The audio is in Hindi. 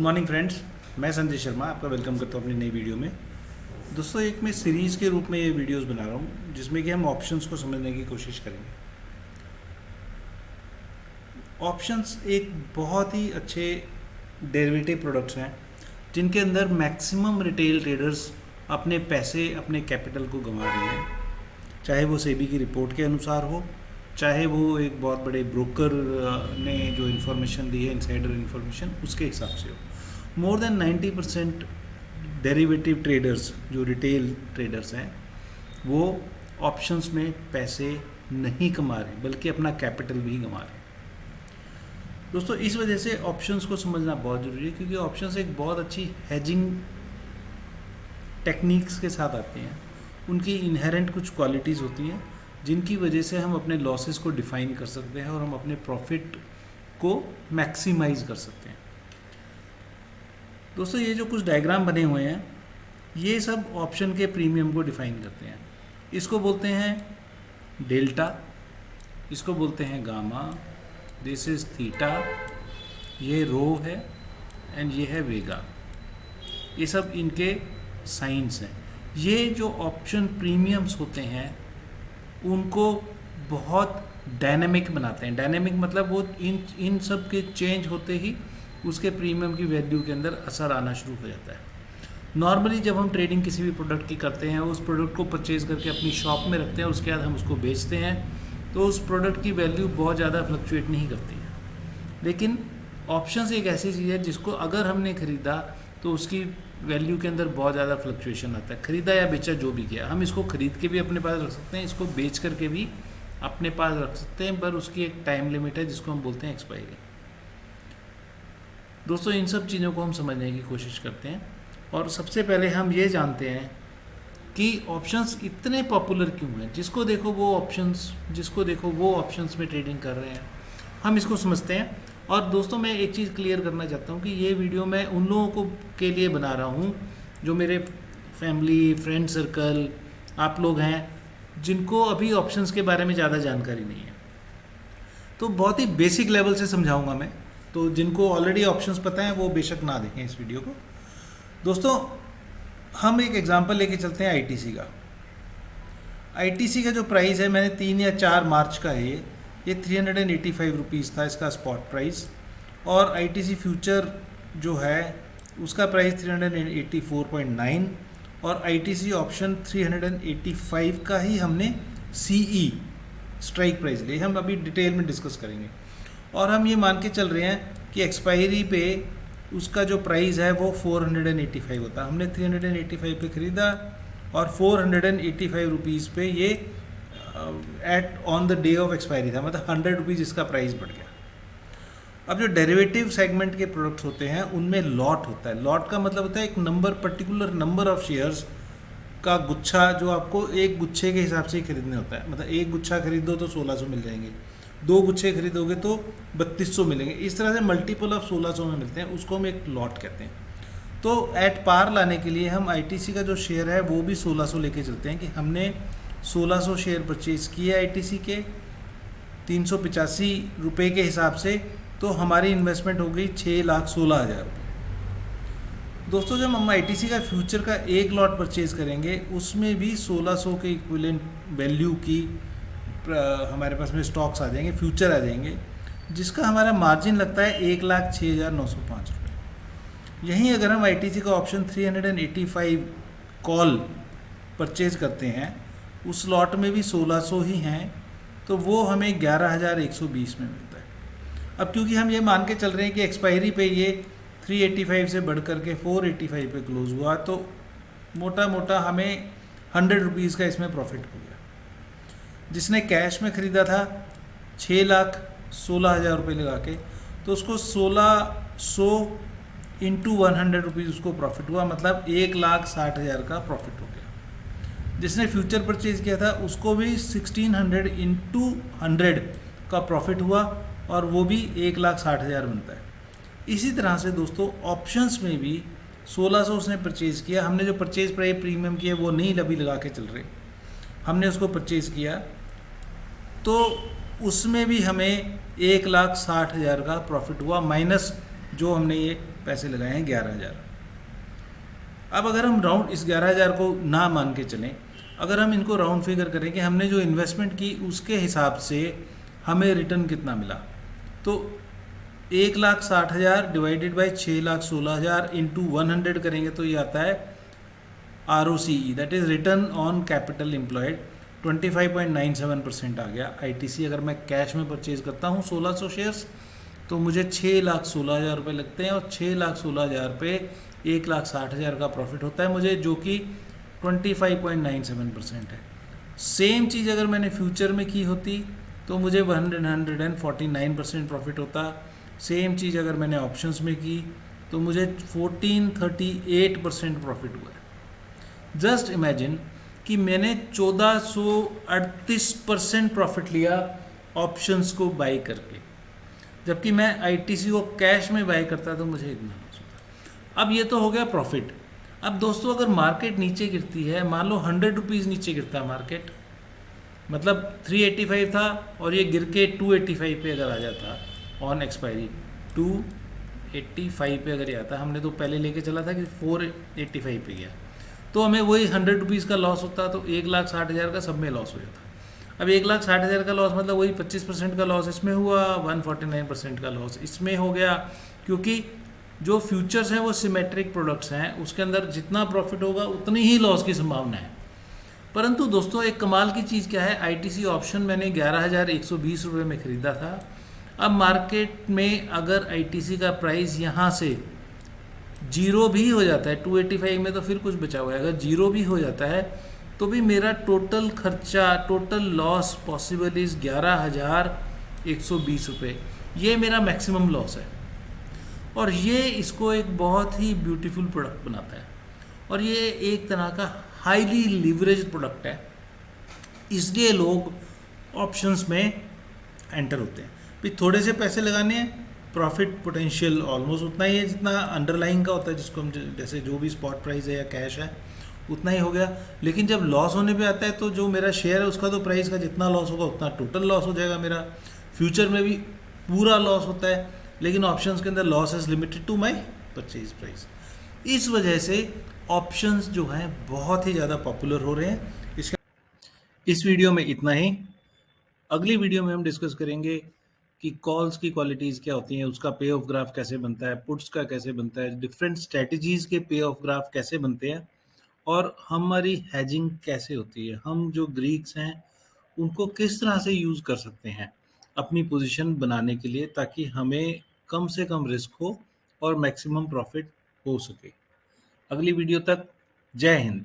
गुड मॉर्निंग फ्रेंड्स, मैं संजय शर्मा आपका वेलकम करता हूँ अपनी नई वीडियो में। दोस्तों, एक मैं सीरीज़ के रूप में ये वीडियोस बना रहा हूँ जिसमें कि हम ऑप्शंस को समझने की कोशिश करेंगे। ऑप्शंस एक बहुत ही अच्छे डेरिवेटिव प्रोडक्ट्स हैं जिनके अंदर मैक्सिमम रिटेल ट्रेडर्स अपने पैसे, अपने कैपिटल को गंवा रहे हैं, चाहे वो सेबी की रिपोर्ट के अनुसार हो, चाहे वो एक बहुत बड़े ब्रोकर ने जो इन्फॉर्मेशन दी है, इनसाइडर इन्फॉर्मेशन, उसके हिसाब से हो। मोर देन 90% डेरिवेटिव ट्रेडर्स जो रिटेल ट्रेडर्स हैं वो ऑप्शंस में पैसे नहीं कमा रहे बल्कि अपना कैपिटल भी गंवा रहे हैं। दोस्तों, इस वजह से ऑप्शंस को समझना बहुत ज़रूरी है क्योंकि ऑप्शंस एक बहुत अच्छी हेजिंग टेक्निक्स के साथ आते हैं। उनकी इनहेरेंट कुछ क्वालिटीज़ होती हैं जिनकी वजह से हम अपने लॉसेस को डिफाइन कर सकते हैं और हम अपने प्रॉफिट को मैक्सिमाइज कर सकते हैं। दोस्तों, ये जो कुछ डायग्राम बने हुए हैं ये सब ऑप्शन के प्रीमियम को डिफाइन करते हैं। इसको बोलते हैं डेल्टा, इसको बोलते हैं गामा, दिस इज थीटा, ये रो है एंड ये है वेगा। ये सब इनके साइंस हैं। ये जो ऑप्शन प्रीमियम्स होते हैं उनको बहुत डायनेमिक बनाते हैं। डायनेमिक मतलब वो इन सब के चेंज होते ही उसके प्रीमियम की वैल्यू के अंदर असर आना शुरू हो जाता है। नॉर्मली जब हम ट्रेडिंग किसी भी प्रोडक्ट की करते हैं, उस प्रोडक्ट को परचेज़ करके अपनी शॉप में रखते हैं, उसके बाद हम उसको बेचते हैं, तो उस प्रोडक्ट की वैल्यू बहुत ज़्यादा फ्लक्चुएट नहीं करती है। लेकिन ऑप्शंस एक ऐसी चीज़ है जिसको अगर हमने ख़रीदा तो उसकी वैल्यू के अंदर बहुत ज़्यादा फ्लक्चुएशन आता है। ख़रीदा या बेचा जो भी किया, हम इसको ख़रीद के भी अपने पास रख सकते हैं, इसको बेच करके भी अपने पास रख सकते हैं, पर उसकी एक टाइम लिमिट है जिसको हम बोलते हैं एक्सपायरी। दोस्तों, इन सब चीज़ों को हम समझने की कोशिश करते हैं और सबसे पहले हम ये जानते हैं कि ऑप्शंस इतने पॉपुलर क्यों हैं। जिसको देखो वो ऑप्शंस में ट्रेडिंग कर रहे हैं, हम इसको समझते हैं। और दोस्तों, मैं एक चीज़ क्लियर करना चाहता हूँ कि ये वीडियो मैं उन लोगों को के लिए बना रहा हूँ जो मेरे फैमिली, फ्रेंड सर्कल, आप लोग हैं जिनको अभी ऑप्शंस के बारे में ज़्यादा जानकारी नहीं है। तो बहुत ही बेसिक लेवल से समझाऊंगा मैं, तो जिनको ऑलरेडी ऑप्शंस पता है वो बेशक ना देखें इस वीडियो को। दोस्तों, हम एक एग्जांपल लेके चलते हैं आईटीसी का। आईटीसी का जो प्राइस है, मैंने 3 या 4 मार्च का है ये 385 रुपीज़ था इसका स्पॉट प्राइस, और आईटीसी फ्यूचर जो है उसका प्राइस 384.9 और आईटीसी ऑप्शन 385 का ही हमने सीई स्ट्राइक प्राइस लिए। हम अभी डिटेल में डिस्कस करेंगे। और हम ये मान के चल रहे हैं कि एक्सपायरी पे उसका जो प्राइस है वो 485 होता है। हमने 385 पे ख़रीदा और 485 रुपीज़ पे ये eight on the day of expiry था, मतलब 100 रुपीज़ इसका प्राइस बढ़ गया। अब जो डेरिवेटिव सेगमेंट के प्रोडक्ट्स होते हैं उनमें लॉट होता है। लॉट का मतलब होता है एक पर्टिकुलर नंबर ऑफ शेयर्स का गुच्छा जो आपको एक गुच्छे के हिसाब से ही खरीदने होता है। मतलब एक गुच्छा खरीदो तो 1600 मिल जाएंगे, 2 गुच्छे खरीदोगे तो 3200 मिलेंगे, इस तरह से मल्टीपल ऑफ 1600 में मिलते हैं, उसको हम एक लॉट कहते हैं। तो एट पार लाने के लिए हम आईटीसी का जो शेयर है वो भी 1600 लेके चलते हैं कि हमने 1600 शेयर परचेज़ किए आईटीसी के 385 रुपये के हिसाब से, तो हमारी इन्वेस्टमेंट हो गई 6,16,000 रुपये। दोस्तों, जब हम आईटीसी का फ्यूचर का एक लॉट परचेज़ करेंगे उसमें भी 1600 के इक्विवेलेंट वैल्यू की हमारे पास में स्टॉक्स आ जाएंगे, फ्यूचर आ जाएंगे, जिसका हमारा मार्जिन लगता है 1,06,905 रुपये। यहीं अगर हम आईटीसी का ऑप्शन 385 कॉल परचेज़ करते हैं, उस लॉट में भी 1600 ही हैं, तो वो हमें 11,120 में मिलता है। अब क्योंकि हम ये मान के चल रहे हैं कि एक्सपायरी पे ये 385 से बढ़ कर के 485 पे क्लोज़ हुआ, तो मोटा मोटा हमें 100 रुपीज़ का इसमें प्रॉफिट हो गया। जिसने कैश में ख़रीदा था 6,16,000 रुपये लगा के, तो उसको 1600 इंटू 100 रुपीज़ उसको प्रॉफिट हुआ, मतलब 1,60,000 का प्रॉफिट हो गया। जिसने फ्यूचर परचेज़ किया था उसको भी 1600 इंटू 100 का प्रॉफिट हुआ और वो भी 1,60,000 बनता है। इसी तरह से दोस्तों, ऑप्शंस में भी 1600 उसने परचेज़ किया, हमने जो परचेज़ प्राइस प्रीमियम किया वो नहीं अभी लगा के चल रहे, हमने उसको परचेज़ किया तो उसमें भी हमें 1,60,000 का प्रॉफिट हुआ, माइनस जो हमने ये पैसे लगाए हैं 11,000। अब अगर हम राउंड इस 11,000 को ना मान के चलें, अगर हम इनको राउंड फिगर करें कि हमने जो इन्वेस्टमेंट की उसके हिसाब से हमें रिटर्न कितना मिला, तो 1,60,000 डिवाइडेड बाई 6,16,000 इंटू 100 करेंगे तो ये आता है ROCE, that is return on capital employed, 25.97% आ गया। ITC अगर मैं कैश में परचेज करता हूँ 1,600 शेयर्स तो मुझे 6,16,000 रुपये लगते हैं, और 6,16,000 पे 1,60,000 का प्रॉफिट होता है मुझे, जो कि 25.97% है। सेम चीज़ अगर मैंने फ्यूचर में की होती तो मुझे 149% प्रॉफिट होता। सेम चीज़ अगर मैंने ऑप्शंस में की तो मुझे 1438% प्रॉफिट हुआ है। जस्ट इमेजिन कि मैंने 1438% प्रॉफिट लिया ऑप्शंस को बाई करके, जबकि मैं ITC को कैश में बाई करता तो मुझे इतना लॉस होता। अब ये तो हो गया प्रॉफिट। अब दोस्तों अगर मार्केट नीचे गिरती है, मान लो 100 रुपीज़ नीचे गिरता है मार्केट, मतलब 385 था और ये गिर के 285 पे अगर आ जाता ऑन एक्सपायरी, 285 पे अगर ये आता, हमने तो पहले लेके चला था कि 485 पे गया, तो हमें वही 100 रुपीज़ का लॉस होता, तो 1,60,000 का सब में लॉस हो जाता। अब 1,60,000 का लॉस मतलब वही 25% का लॉस इसमें हुआ, 149% का लॉस इसमें हो गया, क्योंकि जो फ्यूचर्स हैं वो सिमेट्रिक प्रोडक्ट्स हैं, उसके अंदर जितना प्रॉफिट होगा उतनी ही लॉस की संभावना है। परंतु दोस्तों एक कमाल की चीज़ क्या है, ITC ऑप्शन मैंने 11,120 रुपये में ख़रीदा था। अब मार्केट में अगर ITC का प्राइस यहाँ से जीरो भी हो जाता है, 285 में तो फिर कुछ बचा हुआ है, अगर जीरो भी हो जाता है तो भी मेरा टोटल खर्चा, टोटल लॉस पॉसिबल इज़ 11,120 रुपये। ये मेरा मैक्सिमम लॉस है, और ये इसको एक बहुत ही ब्यूटीफुल प्रोडक्ट बनाता है, और ये एक तरह का हाईली लिवरेज प्रोडक्ट है, इसलिए लोग ऑप्शंस में एंटर होते हैं। फिर थोड़े से पैसे लगाने हैं, प्रॉफिट पोटेंशियल ऑलमोस्ट उतना ही है जितना अंडरलाइंग का होता है, जिसको हम जैसे जो भी स्पॉट प्राइस है या कैश है उतना ही हो गया। लेकिन जब लॉस होने पे आता है तो जो मेरा शेयर है उसका तो प्राइस का जितना लॉस होगा उतना टोटल लॉस हो जाएगा मेरा। फ्यूचर में भी पूरा लॉस होता है, लेकिन ऑप्शंस के अंदर loss is limited to my purchase price. इस वजह से ऑप्शंस जो हैं बहुत ही ज़्यादा पॉपुलर हो रहे हैं। इस वीडियो में इतना ही। अगली वीडियो में हम डिस्कस करेंगे कि कॉल्स की क्वालिटीज़ क्या होती हैं, उसका पे ऑफ ग्राफ कैसे बनता है, पुट्स का कैसे बनता है, डिफरेंट स्ट्रेटजीज़ के पे ऑफ ग्राफ कैसे बनते हैं, और हमारी हैजिंग कैसे होती है, हम जो ग्रीक्स हैं उनको किस तरह से यूज़ कर सकते हैं अपनी पोजीशन बनाने के लिए, ताकि हमें कम से कम रिस्क हो और मैक्सिमम प्रॉफिट हो सके। अगली वीडियो तक जय हिंद।